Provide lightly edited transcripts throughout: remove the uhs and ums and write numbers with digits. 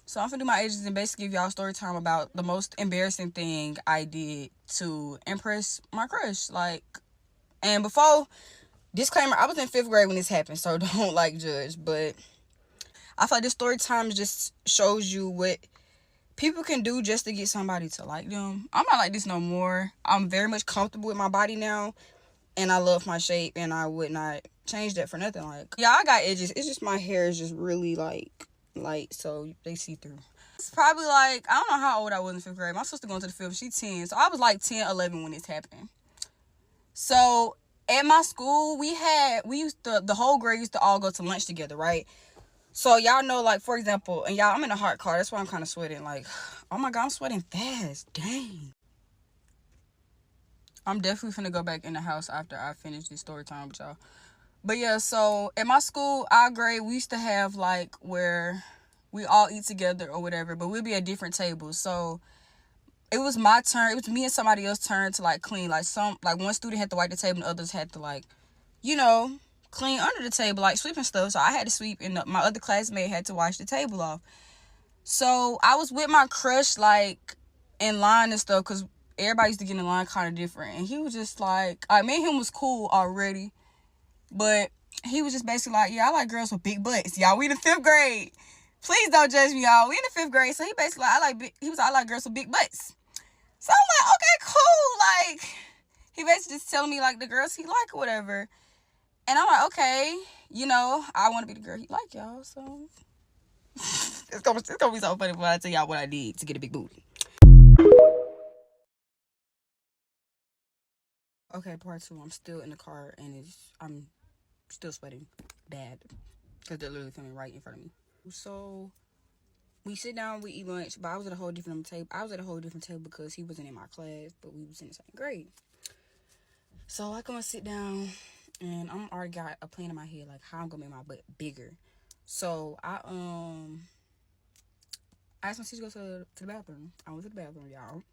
So I'm gonna do my ages and basically give y'all story time about the most embarrassing thing I did to impress my crush. Like, and before, disclaimer, I was in 5th grade when this happened, so don't like judge. But I feel like this story time just shows you what people can do just to get somebody to like them. I'm not like this no more. I'm very much comfortable with my body now, and I love my shape, and I would not change that for nothing. Like, yeah, I got edges. It's just my hair is just really like light, so they see through. It's probably like, I don't know how old I was in 5th grade. My sister going to the 5th, she 10, so I was like 10, 11 when this happened. So at my school, we used to, the whole grade used to all go to lunch together, right? So y'all know, like, for example, and y'all, I'm in a hot car, that's why I'm kind of sweating. Like, oh my god, I'm sweating fast. Dang. I'm definitely finna go back in the house after I finish this story time with y'all. But yeah, so at my school, our grade, we used to have like where we all eat together or whatever, but we'd be at different tables. So it was my turn. It was me and somebody else's turn to like clean. Like one student had to wipe the table and others had to like, you know, clean under the table, like sweeping stuff. So I had to sweep and my other classmate had to wash the table off. So I was with my crush like in line and stuff because everybody used to get in line kind of different. And he was just like me and him was cool already. But he was just basically like, yeah, I like girls with big butts. Y'all, we in the 5th grade. Please don't judge me, y'all. We in the 5th grade. So he basically like, I like girls with big butts. So I'm like, okay, cool. Like, he basically just telling me like the girls he like or whatever. And I'm like, okay, you know, I want to be the girl he like, y'all. So it's gonna be so funny when I tell y'all what I did to get a big booty. Okay, part 2. I'm still in the car and I'm still sweating bad because they're literally filming right in front of me. So we sit down, we eat lunch, but I was at a whole different table. I was at a whole different table because he wasn't in my class, but we was in the same grade. So I come and sit down, and I'm already got a plan in my head, like how I'm gonna make my butt bigger. So I asked my sister to go to the bathroom. I went to the bathroom, y'all,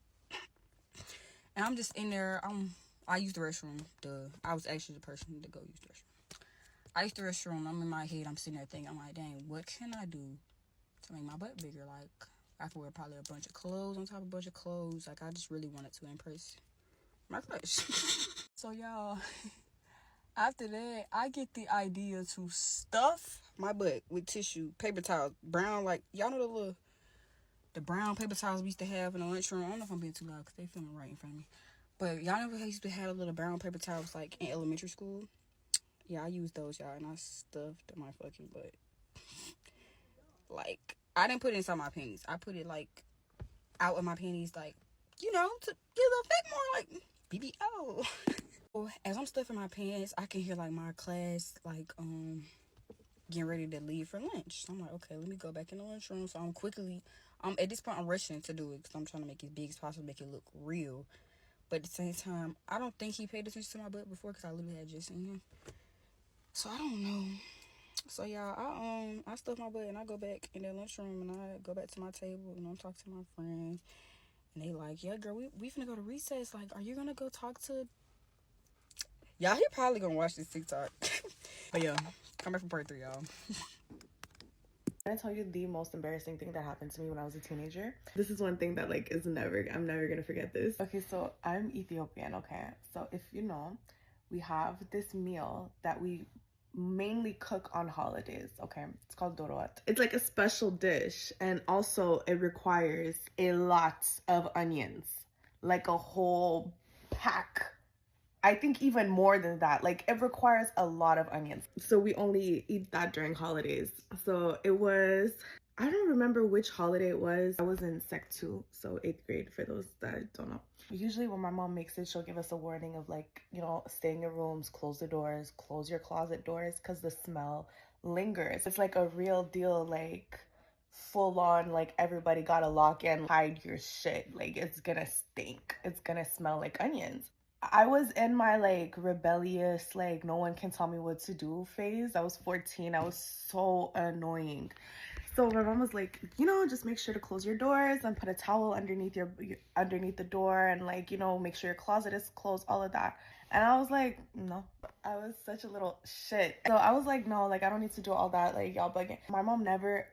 and I'm just in there. I used the restroom. I was actually the person to go use the restroom. I used the restroom. I'm in my head. I'm sitting there thinking, I'm like, dang, what can I do to make my butt bigger? Like, I could wear probably a bunch of clothes on top of a bunch of clothes. Like, I just really wanted to impress my crush. So, y'all, after that, I get the idea to stuff my butt with tissue, paper towels, brown, like, y'all know the brown paper towels we used to have in the lunchroom. I don't know if I'm being too loud because they filming right in front of me. But y'all know I used to have a little brown paper towels, like, in elementary school? Yeah, I used those, y'all, and I stuffed my fucking butt. Like, I didn't put it inside my panties. I put it, like, out of my panties, like, you know, to get a little bit more, like, BBL. So, as I'm stuffing my pants, I can hear, like, my class, like, getting ready to leave for lunch. So I'm like, okay, let me go back in the lunchroom. So I'm quickly, at this point, I'm rushing to do it because I'm trying to make it as big as possible, make it look real. But at the same time, I don't think he paid attention to my butt before because I literally had just seen him. So I don't know. So y'all, I stuff my butt and I go back in the lunchroom and I go back to my table and I'm talking to my friends and they like, yeah, girl, we finna go to recess. Like, are you gonna go talk to? Y'all, he probably gonna watch this TikTok. But yeah, come back for part 3, y'all. Can I tell you the most embarrassing thing that happened to me when I was a teenager? This is one thing that like I'm never gonna forget this. Okay, so I'm Ethiopian, okay? So if you know, we have this meal that we mainly cook on holidays, okay? It's called dorot. It's like a special dish, and also it requires a lot of onions, like a whole pack. I think even more than that. Like, it requires a lot of onions. So we only eat that during holidays. So it was, I don't remember which holiday it was. I was in Sec 2, so 8th grade for those that don't know. Usually when my mom makes it, she'll give us a warning of like, you know, stay in your rooms, close the doors, close your closet doors because the smell lingers. It's like a real deal, like full on, like everybody gotta lock in, hide your shit. Like, it's gonna stink. It's gonna smell like onions. I was in my like rebellious, like no one can tell me what to do phase. I was 14. I was so annoying. So my mom was like, you know, just make sure to close your doors and put a towel underneath underneath the door and like, you know, make sure your closet is closed, all of that. And I was like, no. I was such a little shit. So I was like, no, like I don't need to do all that. Like, y'all bugging. My mom never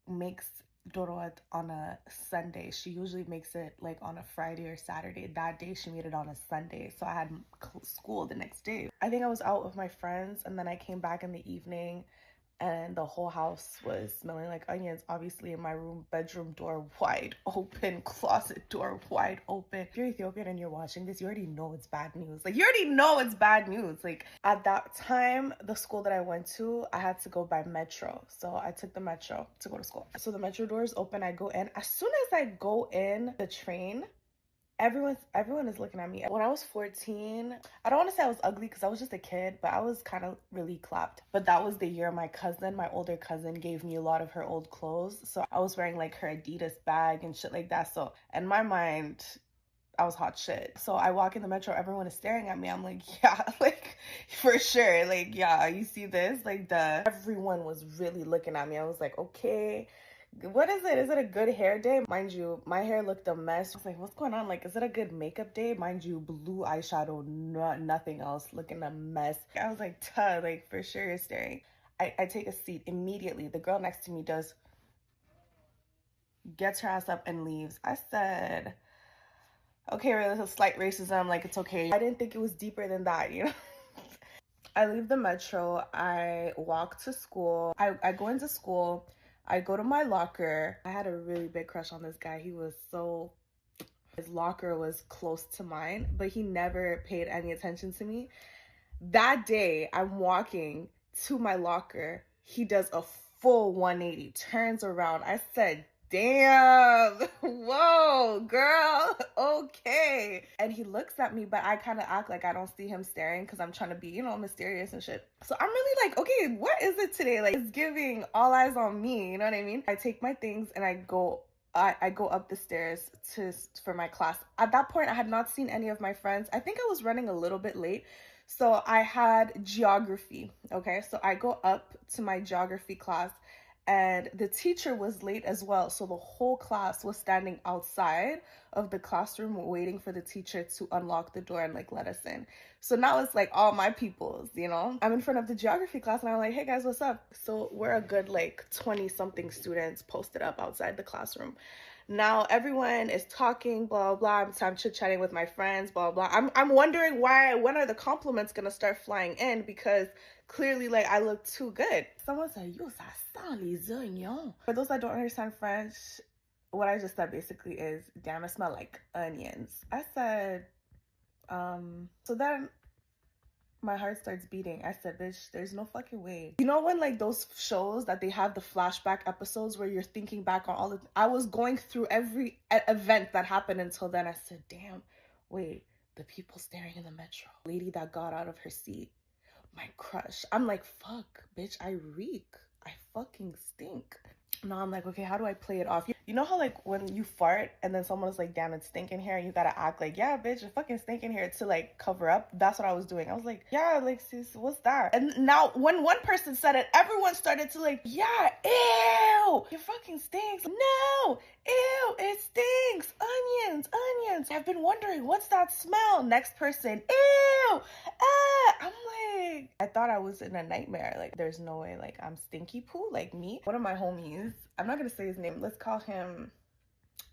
makes doro on a Sunday. She usually makes it like on a Friday or Saturday. That day she made it on a Sunday, so I had school the next day. I think I was out with my friends, and then I came back in the evening, and the whole house was smelling like onions. Obviously, in my room, bedroom door wide open, closet door wide open. If you're Ethiopian and you're watching this, you already know it's bad news. Like, you already know it's bad news. Like, at that time, the school that I went to, I had to go by metro. So I took the metro to go to school. So the metro doors open, I go in. As soon as I go in the train, everyone is looking at me. When I was 14, I don't want to say I was ugly because I was just a kid, but I was kind of really clapped. But that was the year my older cousin, gave me a lot of her old clothes. So I was wearing like her Adidas bag and shit like that. So in my mind, I was hot shit. So I walk in the metro, everyone is staring at me. I'm like, yeah, like for sure. Like, yeah, you see this? Like everyone was really looking at me. I was like, okay. What is it? Is it a good hair day? Mind you, my hair looked a mess. I was like, what's going on? Like, is it a good makeup day? Mind you, blue eyeshadow, nothing else, looking a mess. I was like, tuh, like for sure you're staring. I take a seat immediately. The girl next to me gets her ass up and leaves. I said, okay, there's a slight racism, like it's okay. I didn't think it was deeper than that, you know? I leave the metro, I walk to school, I go into school, I go to my locker. I had a really big crush on this guy. His locker was close to mine, but he never paid any attention to me. That day, I'm walking to my locker. He does a full 180, turns around. I said, damn, whoa, girl, okay. And he looks at me, but I kind of act like I don't see him staring because I'm trying to be, mysterious and shit. So I'm really like, okay, what is it today? Like, it's giving all eyes on me, you know what I mean? I take my things and I go up the stairs for my class. At that point, I had not seen any of my friends. I think I was running a little bit late. So I had geography, okay? So I go up to my geography class, and the teacher was late as well. So the whole class was standing outside of the classroom waiting for the teacher to unlock the door and like let us in. So now it's like all my peoples, I'm in front of the geography class and I'm like, hey guys, what's up? So we're a good like 20 something students posted up outside the classroom. Now everyone is talking, blah, blah. I'm chit-chatting with my friends, blah, blah. I'm wondering when are the compliments gonna start flying in, because clearly like I look too good. Someone said, "Yo, ça sent les oignons." For those that don't understand French, what I just said basically is, damn, it smell like onions. I said, so then my heart starts beating. I said, bitch, there's no fucking way. You know when like those shows that they have the flashback episodes where you're thinking back on all the... I was going through every event that happened until then. I said, damn, wait, the people staring in the metro. Lady that got out of her seat. My crush. I'm like, fuck, bitch, I reek. I fucking stink. Now I'm like, okay, how do I play it off? You know how like when you fart and then someone's like, damn, it's stinking here, and you gotta act like, yeah, bitch, it's fucking stinking here, to like cover up? That's what I was doing. I was like, yeah, like, sis, what's that? And now when one person said it, everyone started to like, yeah, ew, it fucking stinks. No, ew, it stinks. Onions. I've been wondering, what's that smell? Next person, ew, ah. I'm like, I thought I was in a nightmare. Like, there's no way, like, I'm stinky poo, like me. One of my homies, I'm not gonna say his name, let's call him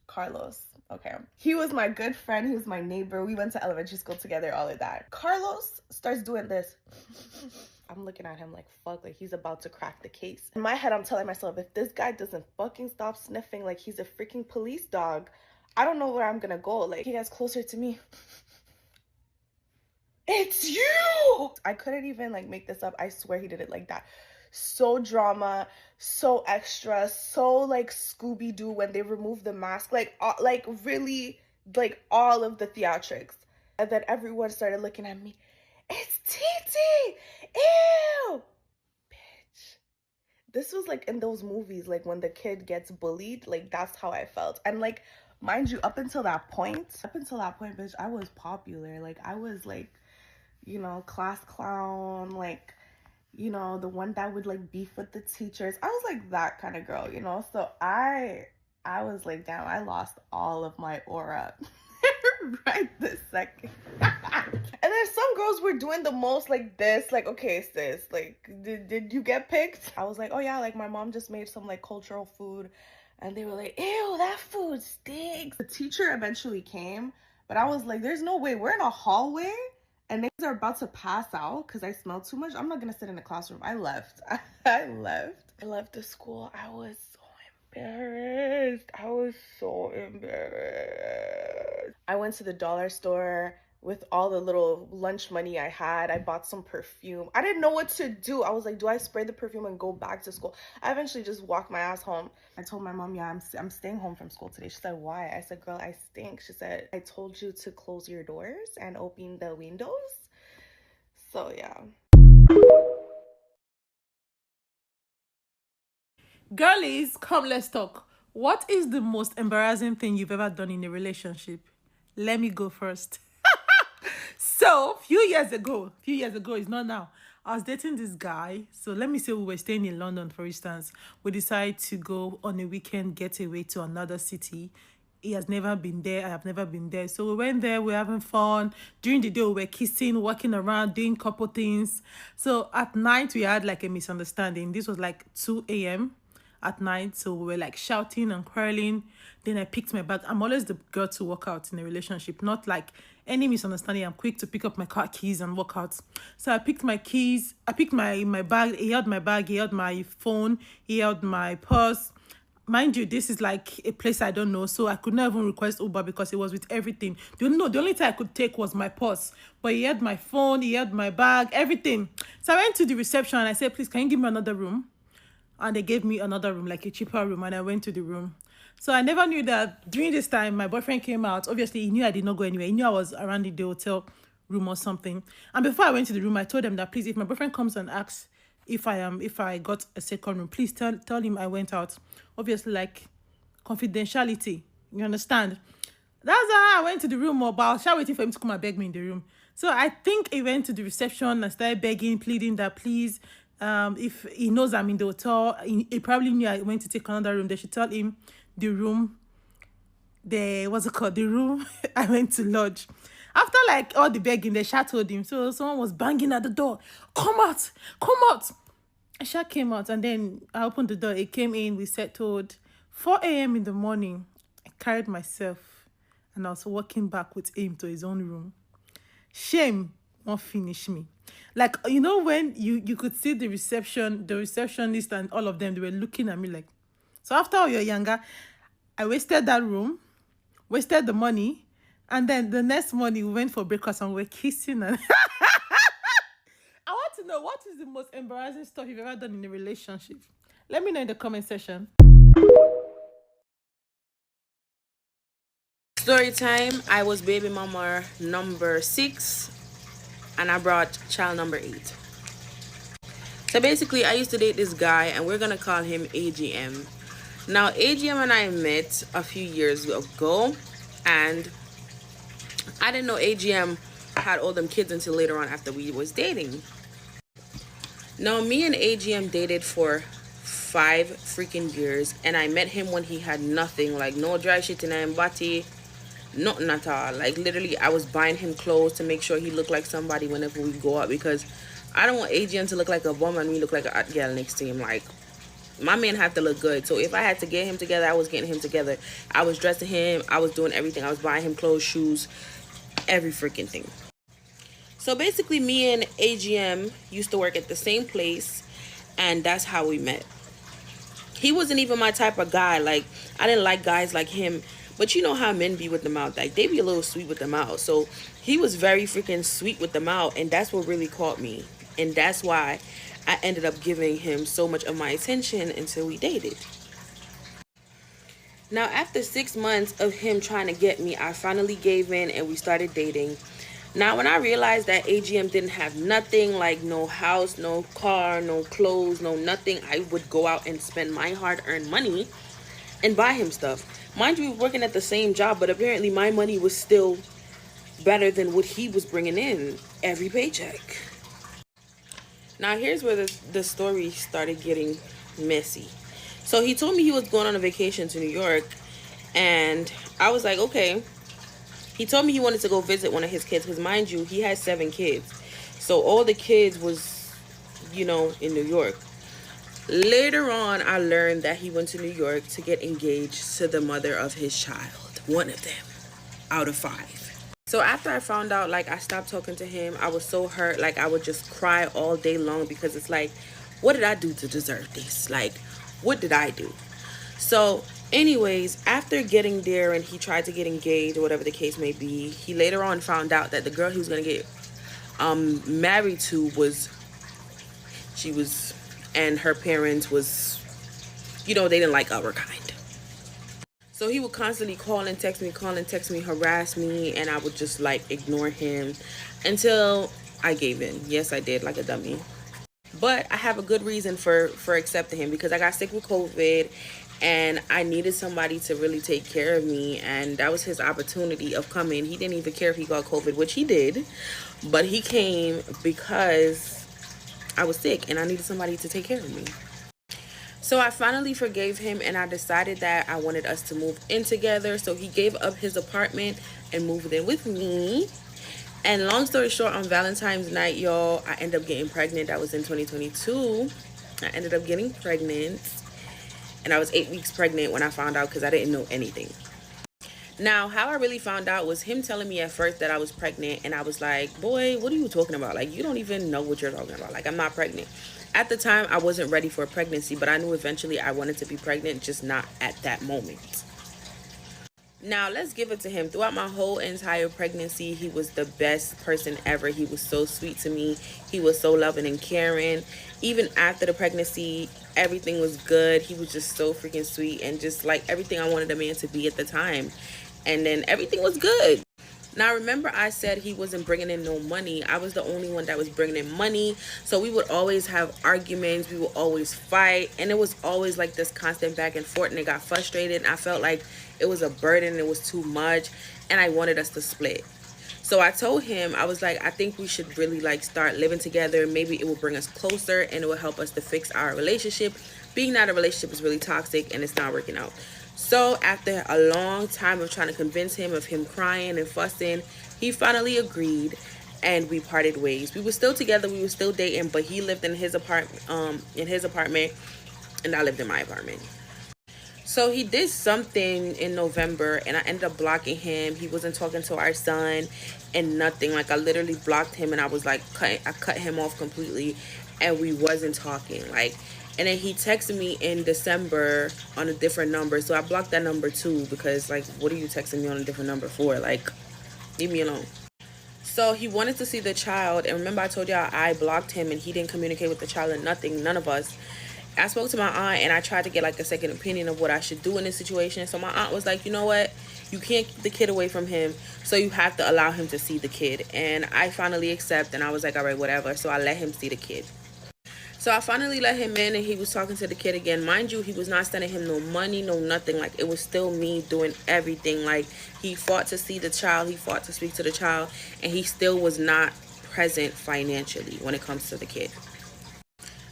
Carlos. Okay, he was my good friend, he was my neighbor, we went to elementary school together, all of that. Carlos starts doing this. I'm looking at him like, fuck, like he's about to crack the case. In my head, I'm telling myself, if this guy doesn't fucking stop sniffing like he's a freaking police dog, I don't know where I'm gonna go. Like, he gets closer to me. It's you! I couldn't even like make this up. I swear he did it like that. So drama, so extra, so like Scooby-Doo when they remove the mask, like really, like all of the theatrics. And then everyone started looking at me. It's Titi! Ew! Bitch. This was like in those movies, like when the kid gets bullied, like that's how I felt. And like, mind you, up until that point, bitch, I was popular. Like I was like, class clown, like, the one that would like beef with the teachers. I was like that kind of girl, so I was like, damn, I lost all of my aura right this second. And then some girls were doing the most like this, like, okay, sis, like, did you get picked? I was like, oh yeah, like my mom just made some like cultural food And they were like, ew, that food stinks. The teacher eventually came, but I was like, there's no way. We're in a hallway and niggas are about to pass out because I smelled too much. I'm not gonna sit in the classroom. I left. I left. I left the school. I was so embarrassed. I was so embarrassed. I went to the dollar store with all the little lunch money I had. I bought some perfume. I didn't know what to do. I was like, do I spray the perfume and go back to school? I eventually just walked my ass home. I told my mom, yeah, I'm staying home from school today. She said, why? I said, girl, I stink. She said, I told you to close your doors and open the windows. So yeah. Girlies, come, let's talk. What is the most embarrassing thing you've ever done in a relationship? Let me go first. So, few years ago, it's not now, I was dating this guy. So, let me say we were staying in London, for instance. We decided to go on a weekend getaway to another city. He has never been there. I have never been there. So we went there. We were having fun. During the day, we were kissing, walking around, doing couple things. So at night, we had like a misunderstanding. This was like 2 a.m. at night. So we were like shouting and quarreling. Then I picked my bag. I'm always the girl to walk out in a relationship. Not like any misunderstanding. I'm quick to pick up my car keys and walk out. So I picked my keys. I picked my bag. He held my bag. He held my phone. He held my purse. Mind you, this is like a place I don't know, so I could not even request Uber because it was with everything. The only thing I could take was my purse. But he had my phone, he had my bag, everything. So I went to the reception and I said, please, can you give me another room? And they gave me another room, like a cheaper room, and I went to the room. So I never knew that during this time, my boyfriend came out. Obviously, he knew I did not go anywhere. He knew I was around the hotel room or something. And before I went to the room, I told them that, please, if my boyfriend comes and asks if I got a second room, please tell him I went out. Obviously, like confidentiality, you understand? That's how I went to the room, but I was waiting for him to come and beg me in the room. So I think he went to the reception and started begging, pleading that please, if he knows I'm in the hotel, he probably knew I went to take another room. They should tell him the room, the room I went to lodge. After like all the begging, the Sha told him. So someone was banging at the door. Come out, come out. Sha came out and then I opened the door. It came in. We settled. 4 a.m. in the morning, I carried myself and I was walking back with him to his own room. Shame won't finish me. Like, you know, when you could see the receptionist and all of them, they were looking at me like, so after all you're younger, I wasted that room, wasted the money, and then the next morning we went for breakfast and we were kissing. And I want to know, what is the most embarrassing stuff you've ever done in a relationship? Let me know in the comment section. Story time. I was baby mama number 6 and I brought child number 8. So basically I used to date this guy and we're gonna call him AGM. Now AGM and I met a few years ago and I didn't know AGM had all them kids until later on after we was dating. Now me and AGM dated for 5 freaking years and I met him when he had nothing, like no dry shit in him body, nothing at all. Like literally I was buying him clothes to make sure he looked like somebody whenever we go out, because I don't want AGM to look like a bum and me look like a hot girl next to him. Like my man had to look good. So if I had to get him together, I was getting him together. I was dressing him, I was doing everything. I was buying him clothes, shoes, every freaking thing. So basically me and AGM used to work at the same place and that's how we met. He wasn't even my type of guy. Like I didn't like guys like him. But you know how men be with the mouth. Like they be a little sweet with the mouth. So he was very freaking sweet with the mouth. And that's what really caught me. And that's why I ended up giving him so much of my attention until we dated. Now after 6 months of him trying to get me, I finally gave in and we started dating. Now when I realized that AGM didn't have nothing, like no house, no car, no clothes, no nothing, I would go out and spend my hard-earned money and buy him stuff. Mind you, we were working at the same job, but apparently my money was still better than what he was bringing in every paycheck. Now here's where the story started getting messy. So he told me he was going on a vacation to New York and I was like, okay. He told me he wanted to go visit one of his kids because mind you, he has 7 kids. So all the kids was, you know, in New York. Later on, I learned that he went to New York to get engaged to the mother of his child, one of them out of 5. So after I found out, like, I stopped talking to him, I was so hurt. Like, I would just cry all day long because it's like, what did I do to deserve this? Like, what did I do? So anyways, after getting there and he tried to get engaged or whatever the case may be, he later on found out that the girl he was going to get married to was, and her parents was, they didn't like our kind. So he would constantly call and text me, harass me, and I would just like ignore him until I gave in. Yes, I did, like a dummy. But I have a good reason for accepting him, because I got sick with COVID and I needed somebody to really take care of me, and that was his opportunity of coming. He didn't even care if he got COVID, which he did, but he came because I was sick and I needed somebody to take care of me. So I finally forgave him, and I decided that I wanted us to move in together. So he gave up his apartment and moved in with me. And long story short, on Valentine's night, y'all, I ended up getting pregnant. That was in 2022. I ended up getting pregnant, and I was 8 weeks pregnant when I found out, because I didn't know anything. Now, how I really found out was him telling me at first that I was pregnant, and I was like, boy, what are you talking about? Like, you don't even know what you're talking about. Like, I'm not pregnant. At the time, I wasn't ready for a pregnancy, but I knew eventually I wanted to be pregnant, just not at that moment. Now, let's give it to him. Throughout my whole entire pregnancy, he was the best person ever. He was so sweet to me. He was so loving and caring. Even after the pregnancy, everything was good. He was just so freaking sweet, and just like everything I wanted a man to be at the time. And then everything was good. Now, remember I said he wasn't bringing in no money. I was the only one that was bringing in money. So we would always have arguments. We would always fight. And it was always like this constant back and forth. And it got frustrated. And I felt like it was a burden. It was too much. And I wanted us to split. So I told him, I was like, I think we should really like start living together. Maybe it will bring us closer and it will help us to fix our relationship, being that a relationship is really toxic and it's not working out. So after a long time of trying to convince him, of him crying and fussing, he finally agreed, and we parted ways. We were still together, we were still dating, but he lived in his apartment, and I lived in my apartment. So he did something in November, and I ended up blocking him. He wasn't talking to our son and nothing. Like, I literally blocked him, and I was like, I cut him off completely, and we wasn't talking. Like, and then he texted me in December on a different number. So I blocked that number too, because like, what are you texting me on a different number for? Like, leave me alone. So he wanted to see the child. And remember I told y'all I blocked him and he didn't communicate with the child and nothing, none of us. I spoke to my aunt and I tried to get like a second opinion of what I should do in this situation. So my aunt was like, you know what? You can't keep the kid away from him. So you have to allow him to see the kid. And I finally accepted, and I was like, all right, whatever. So I let him see the kid. So I finally let him in, and he was talking to the kid again. Mind you, he was not sending him no money, no nothing. Like, it was still me doing everything. Like, he fought to see the child. He fought to speak to the child. And he still was not present financially when it comes to the kid.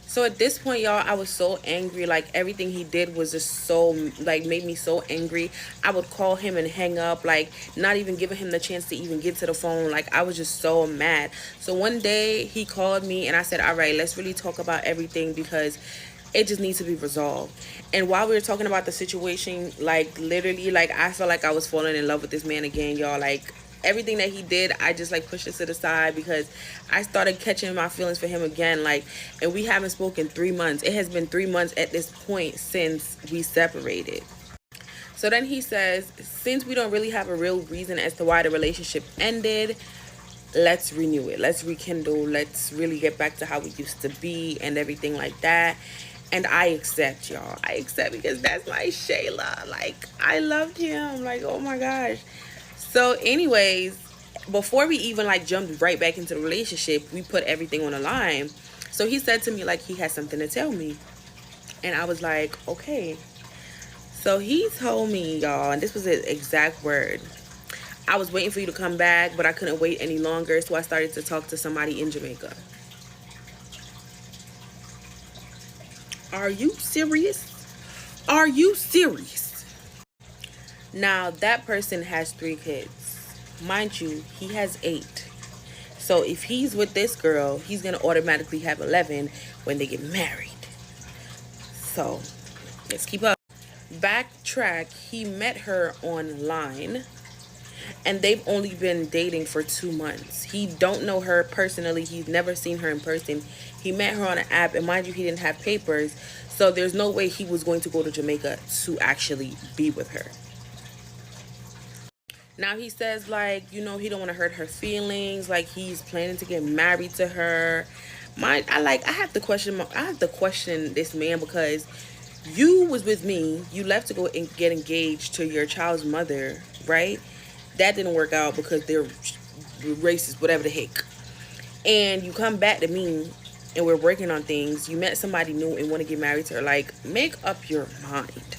So at this point, y'all, I was so angry. Like, everything he did was just so, like, made me so angry. I would call him and hang up, like, not even giving him the chance to even get to the phone. Like, I was just so mad. So one day he called me and I said, all right, let's really talk about everything, because it just needs to be resolved. And while we were talking about the situation, like, literally, like, I felt like I was falling in love with this man again, y'all. Like, everything that he did, I just like pushed it to the side, because I started catching my feelings for him again. Like, and we haven't spoken 3 months. It has been 3 months at this point since we separated. So then he says, since we don't really have a real reason as to why the relationship ended, let's renew it, let's rekindle, let's really get back to how we used to be and everything like that. And I accept, y'all. I accept, because that's my Shayla. Like, I loved him. Like, oh my gosh. So anyways, before we even like jumped right back into the relationship, we put everything on the line. So he said to me like he had something to tell me. And I was like, okay. So he told me, y'all, and this was his exact word: I was waiting for you to come back, but I couldn't wait any longer. So I started to talk to somebody in Jamaica. Are you serious? Are you serious? Now, that person has 3 kids. Mind you, he has 8. So if he's with this girl, he's going to automatically have 11 when they get married. So let's keep up. Backtrack, he met her online and they've only been dating for 2 months. He don't know her personally. He's never seen her in person. He met her on an app, and mind you, he didn't have papers, so there's no way he was going to go to Jamaica to actually be with her. Now he says, like, you know, he don't want to hurt her feelings, like he's planning to get married to her. I have to question this man, because you was with me, you left to go and get engaged to your child's mother, right? That didn't work out because they're racist, whatever the heck. And you come back to me and we're working on things. You met somebody new and want to get married to her. Like, make up your mind.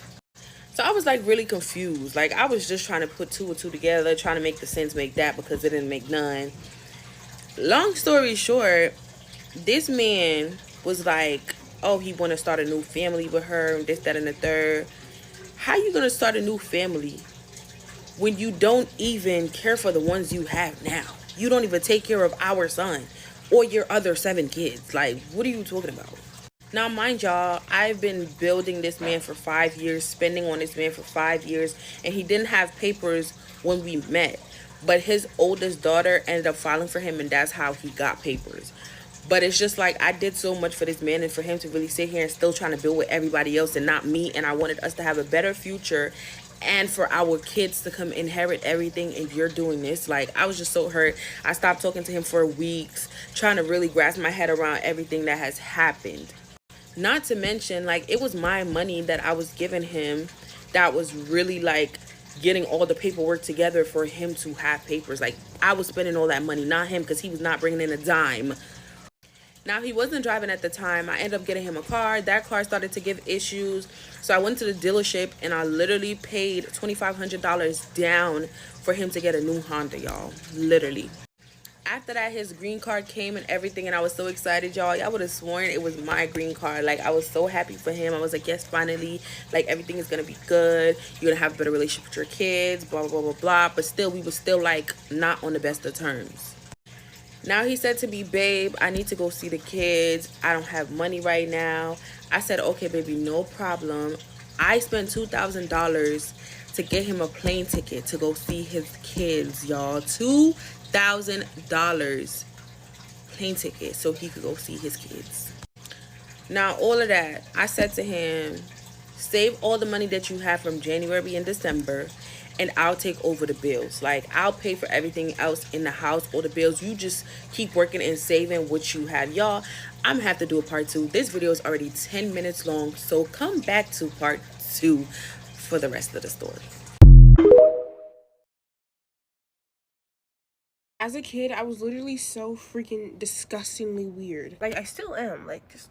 So I was like really confused. Like, I was just trying to put two and two together, trying to make the sense make that, because it didn't make none. Long story short, this man was like, oh, he want to start a new family with her and this, that, and the third. How you going to start a new family when you don't even care for the ones you have now? You don't even take care of our son or your other 7 kids. Like, what are you talking about? Now, mind y'all, I've been building this man for 5 years, spending on this man for 5 years, and he didn't have papers when we met. But his oldest daughter ended up filing for him, and that's how he got papers. But it's just like, I did so much for this man, and for him to really sit here and still trying to build with everybody else and not me, and I wanted us to have a better future and for our kids to come inherit everything, and you're doing this. Like, I was just so hurt. I stopped talking to him for weeks, trying to really grasp my head around everything that has happened. Not to mention, like, it was my money that I was giving him that was really, like, getting all the paperwork together for him to have papers. Like, I was spending all that money, not him, because he was not bringing in a dime. Now, he wasn't driving at the time. I ended up getting him a car. That car started to give issues. So I went to the dealership and I literally paid $2,500 down for him to get a new Honda, y'all. Literally. After that, his green card came and everything, and I was so excited, y'all. Y'all would have sworn it was my green card. Like, I was so happy for him. I was like, yes, finally, like, everything is gonna be good. You're gonna have a better relationship with your kids, blah, blah, blah, blah. But still, we were still, like, not on the best of terms. Now he said to me, babe, I need to go see the kids. I don't have money right now. I said, okay, baby, no problem. I spent $2,000 to get him a plane ticket to go see his kids, y'all. $2,000 plane ticket so he could go see his kids. Now, all of that, I said to him, save all the money that you have from January and December, and I'll take over the bills. Like, I'll pay for everything else in the house, all the bills. You just keep working and saving what you have. Y'all, I'm gonna have to do a part 2. This video is already 10 minutes long, so come back to part 2 for the rest of the story. As a kid, I was literally so freaking disgustingly weird. Like, I still am, like, just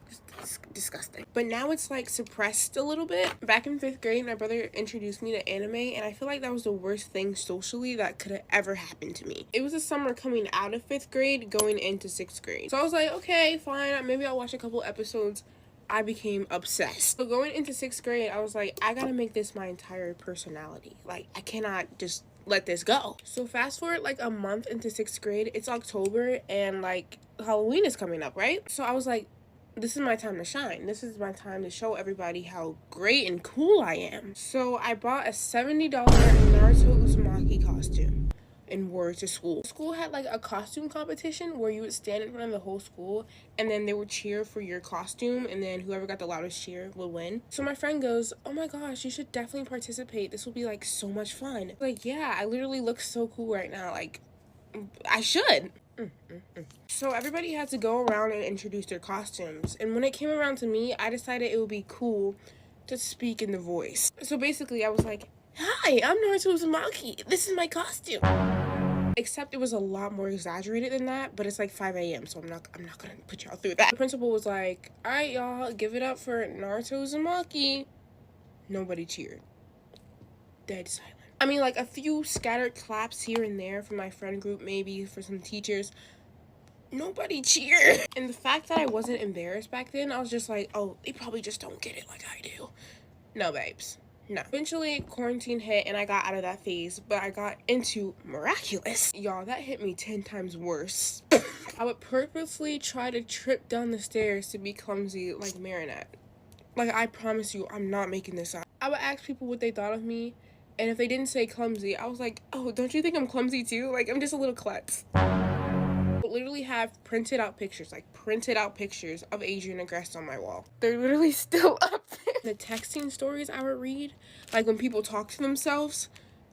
disgusting. But now it's, like, suppressed a little bit. Back in 5th grade, my brother introduced me to anime, and I feel like that was the worst thing socially that could have ever happened to me. It was a summer coming out of 5th grade, going into 6th grade. So I was like, okay, fine, maybe I'll watch a couple episodes. I became obsessed. So going into 6th grade, I was like, I gotta make this my entire personality. Like, I cannot just let this go. So fast forward like a month into 6th grade, it's October, and like Halloween is coming up, right? So I was like, this is my time to shine. This is my time to show everybody how great and cool I am. So I bought a $70 Naruto Uzumaki costume and wore it to school. School had like a costume competition where you would stand in front of the whole school and then they would cheer for your costume, and then whoever got the loudest cheer would win. So my friend goes, oh my gosh, you should definitely participate. This will be like so much fun. Like, yeah, I literally look so cool right now. Like, I should. So everybody had to go around and introduce their costumes. And when it came around to me, I decided it would be cool to speak in the voice. So basically I was like, hi, I'm Naruto Uzumaki. This is my costume. Except it was a lot more exaggerated than that, but it's like 5 a.m. so I'm not gonna put y'all through that. The principal was like, all right, y'all, give it up for Naruto Uzumaki. Nobody cheered. Dead silent. I mean, like a few scattered claps here and there from my friend group, maybe for some teachers. Nobody cheered. And the fact that I wasn't embarrassed back then, I was just like, oh, they probably just don't get it like I do. No, babes. No. Eventually, quarantine hit and I got out of that phase, but I got into miraculous. Y'all, that hit me 10 times worse. I would purposely try to trip down the stairs to be clumsy like Marinette. Like, I promise you, I'm not making this up. I would ask people what they thought of me, and if they didn't say clumsy, I was like, oh, don't you think I'm clumsy too? Like, I'm just a little klutz. I literally have printed out pictures of Adrian Agreste on my wall. They're literally still up there. The texting stories I would read, like when people talk to themselves,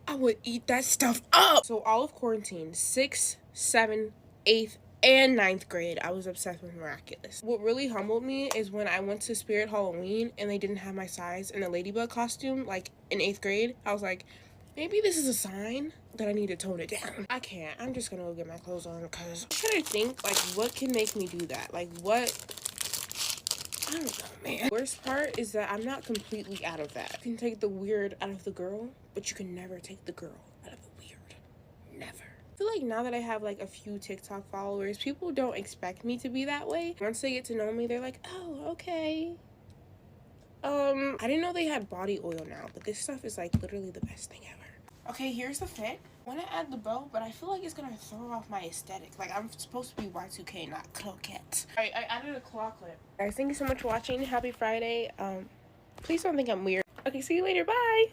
I would eat that stuff up. So all of quarantine, 6th, 7th, 8th, and 9th grade, I was obsessed with Miraculous. What really humbled me is when I went to Spirit Halloween and they didn't have my size in the Ladybug costume, like in 8th grade. I was like, maybe this is a sign that I need to tone it down. I can't. I'm just gonna go get my clothes on because I'm trying to think, like, what can make me do that? Like, what? I don't know, man. Worst part is that I'm not completely out of that. You can take the weird out of the girl, but you can never take the girl out of the weird. Never. I feel like now that I have like a few TikTok followers, people don't expect me to be that way. Once they get to know me, they're like, oh, okay. I didn't know they had body oil now, but this stuff is like literally the best thing ever. Okay, here's the fit. I want to add the bow, but I feel like it's gonna throw off my aesthetic. Like, I'm supposed to be Y2K, not coquette. Alright, I added a claw clip. Guys, thank you so much for watching. Happy Friday. Please don't think I'm weird. Okay, see you later. Bye.